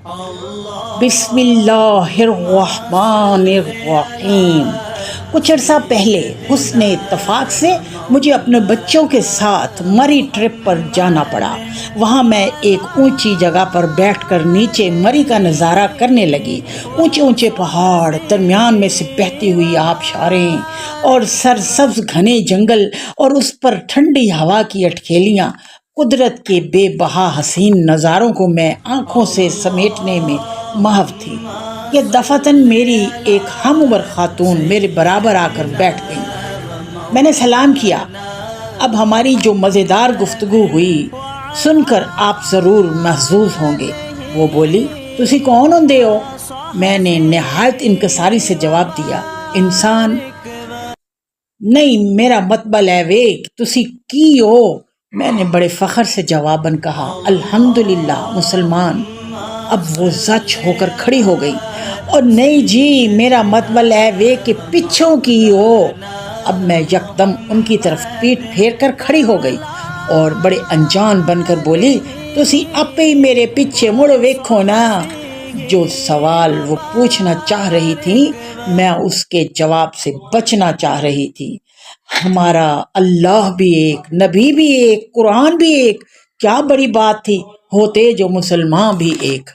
بسم اللہ الرحمن الرحیم۔ کچھ عرصہ پہلے حسن اتفاق سے مجھے اپنے بچوں کے ساتھ مری ٹرپ پر جانا پڑا۔ وہاں میں ایک اونچی جگہ پر بیٹھ کر نیچے مری کا نظارہ کرنے لگی۔ اونچے اونچے پہاڑ، درمیان میں سے بہتی ہوئی آبشاریں اور سرسبز گھنے جنگل اور اس پر ٹھنڈی ہوا کی اٹکھیلیاں، قدرت کے بے بہا حسین نظاروں کو میں آنکھوں سے سمیٹنے میں محو تھی کہ دفعتاً میری ایک ہم عمر خاتون میرے برابر آ کر بیٹھ گئی۔ میں نے سلام کیا۔ اب ہماری جو مزیدار گفتگو ہوئی سن کر آپ ضرور محظوظ ہوں گے۔ وہ بولی، تسی کون ہوندے ہو؟ میں نے نہایت انکساری سے جواب دیا، انسان نہیں، میرا مطلب ہے وے کہ تسی کی ہو؟ میں نے بڑے فخر سے جواباً کہا، الحمدللہ مسلمان۔ اب وہ زچ ہو کر کھڑی ہو گئی، اور نہیں جی، میرا مطلب ہے وے کہ پچھوں کی ہو۔ اب میں یکدم ان کی طرف پیٹ پھیر کر کھڑی ہو گئی اور بڑے انجان بن کر بولی، تسی آپ ہی میرے پیچھے مڑ ویکھو نا۔ جو سوال وہ پوچھنا چاہ رہی تھی میں اس کے جواب سے بچنا چاہ رہی تھی۔ ہمارا اللہ بھی ایک، نبی بھی ایک، قرآن بھی ایک، کیا بڑی بات تھی، ہوتے جو مسلمان بھی ایک۔